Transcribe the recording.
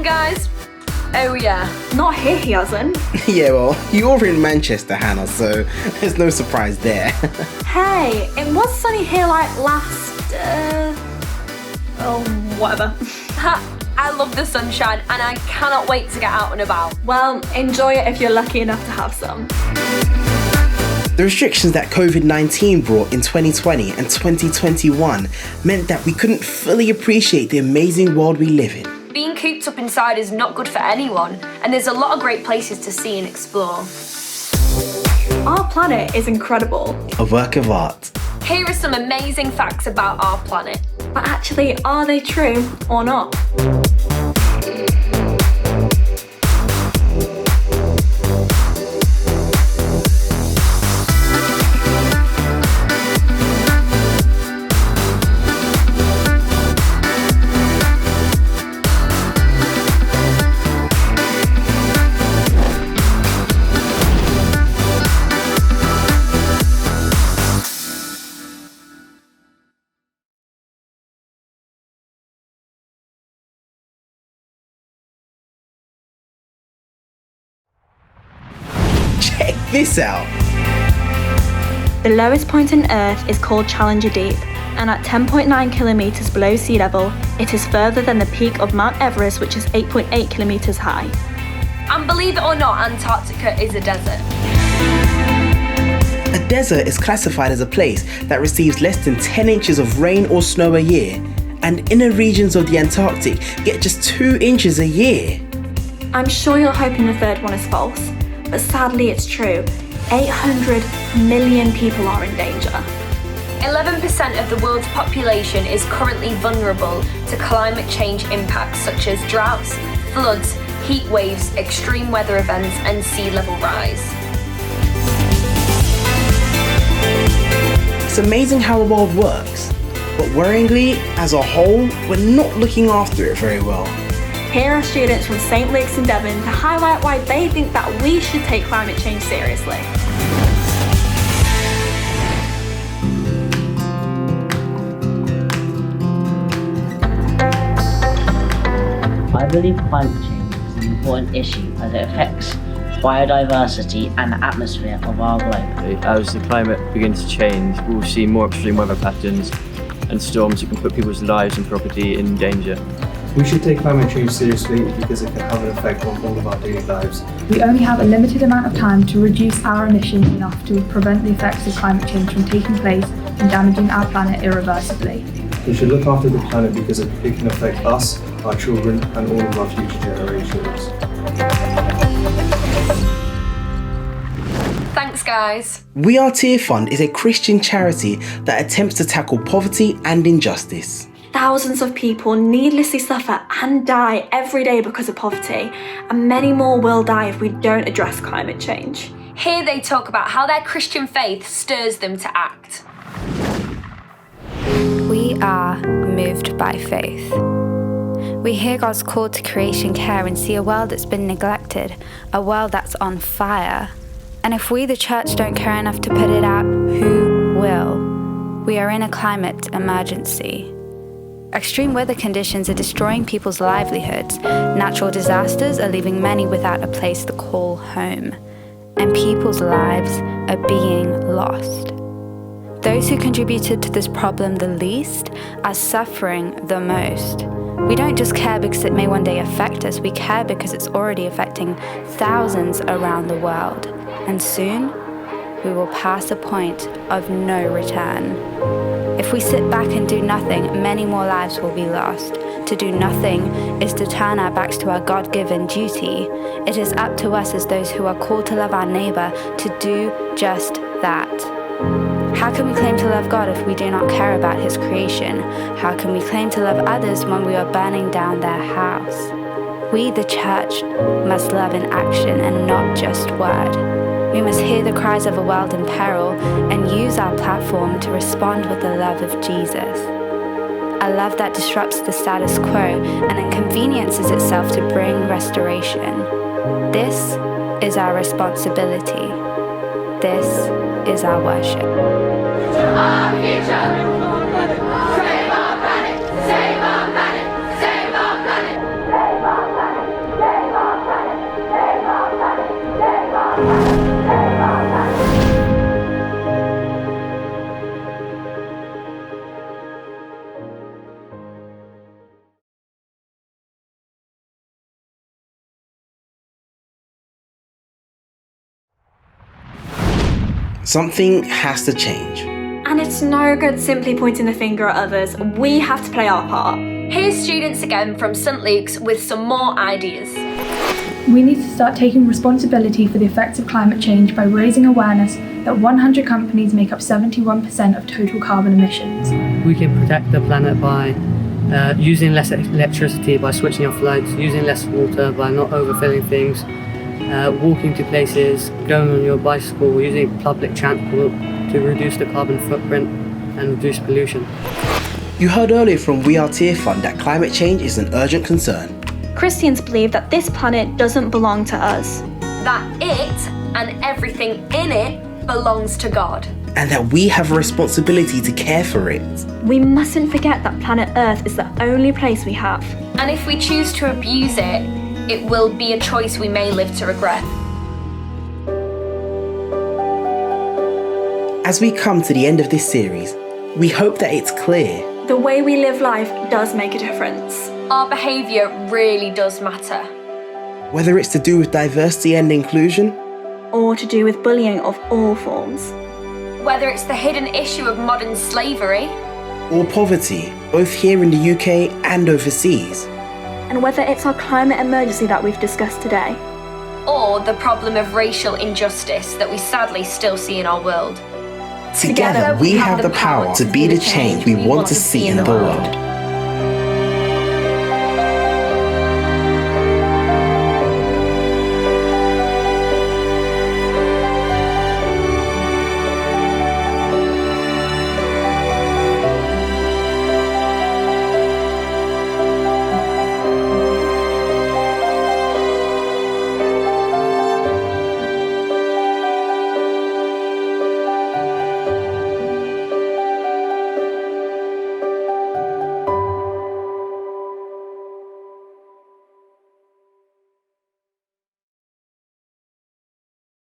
on, guys. Oh, yeah. Not here, he hasn't. Yeah, well, you're in Manchester, Hannah, so there's no surprise there. Hey, it was sunny here like last... whatever. I love the sunshine and I cannot wait to get out and about. Well, enjoy it if you're lucky enough to have some. The restrictions that COVID-19 brought in 2020 and 2021 meant that we couldn't fully appreciate the amazing world we live in. Being cooped up inside is not good for anyone, and there's a lot of great places to see and explore. Our planet is incredible. A work of art. Here are some amazing facts about our planet. But actually, are they true or not? Check this out. The lowest point on Earth is called Challenger Deep, and at 10.9 kilometres below sea level, it is further than the peak of Mount Everest, which is 8.8 kilometres high. And believe it or not, Antarctica is a desert. A desert is classified as a place that receives less than 10 inches of rain or snow a year, and inner regions of the Antarctic get just 2 inches a year. I'm sure you're hoping the third one is false, but sadly it's true. 800 million people are in danger. 11% of the world's population is currently vulnerable to climate change impacts such as droughts, floods, heat waves, extreme weather events, and sea level rise. It's amazing how the world works, but worryingly, as a whole, we're not looking after it very well. Here are students from St Luke's in Devon to highlight why they think that we should take climate change seriously. I believe climate change is an important issue as it affects biodiversity and the atmosphere of our globe. As the climate begins to change, we'll see more extreme weather patterns and storms that can put people's lives and property in danger. We should take climate change seriously because it can have an effect on all of our daily lives. We only have a limited amount of time to reduce our emissions enough to prevent the effects of climate change from taking place and damaging our planet irreversibly. We should look after the planet because it can affect us, our children, and all of our future generations. Thanks, guys. We Are Tear Fund is a Christian charity that attempts to tackle poverty and injustice. Thousands of people needlessly suffer and die every day because of poverty, and many more will die if we don't address climate change. Here they talk about how their Christian faith stirs them to act. We are moved by faith. We hear God's call to creation care and see a world that's been neglected, a world that's on fire. And if we, the church, don't care enough to put it out, who will? We are in a climate emergency. Extreme weather conditions are destroying people's livelihoods. Natural disasters are leaving many without a place to call home. And people's lives are being lost. Those who contributed to this problem the least are suffering the most. We don't just care because it may one day affect us, we care because it's already affecting thousands around the world. And soon, we will pass a point of no return. If we sit back and do nothing, many more lives will be lost. To do nothing is to turn our backs to our God-given duty. It is up to us as those who are called to love our neighbor to do just that. How can we claim to love God if we do not care about His creation? How can we claim to love others when we are burning down their house? We, the church, must love in action and not just word. We must hear the cries of a world in peril and use our platform to respond with the love of Jesus. A love that disrupts the status quo and inconveniences itself to bring restoration. This is our responsibility. This is our worship. Our future. Save our planet. Save our planet. Save our planet. Save our planet. Something has to change. And it's no good simply pointing the finger at others. We have to play our part. Here's students again from St Luke's with some more ideas. We need to start taking responsibility for the effects of climate change by raising awareness that 100 companies make up 71% of total carbon emissions. We can protect the planet by using less electricity, by switching off lights, using less water, by not overfilling things, walking to places, going on your bicycle, using public transport to reduce the carbon footprint and reduce pollution. You heard earlier from We Are Tear Fund that climate change is an urgent concern. Christians believe that this planet doesn't belong to us. That it and everything in it belongs to God. And that we have a responsibility to care for it. We mustn't forget that planet Earth is the only place we have. And if we choose to abuse it, it will be a choice we may live to regret. As we come to the end of this series, we hope that it's clear. The way we live life does make a difference. Our behaviour really does matter. Whether it's to do with diversity and inclusion, Or to do with bullying of all forms. Whether it's the hidden issue of modern slavery, or poverty, both here in the UK and overseas. And whether it's our climate emergency that we've discussed today. or the problem of racial injustice that we sadly still see in our world. Together, we have the power to be the change we want to see in the world.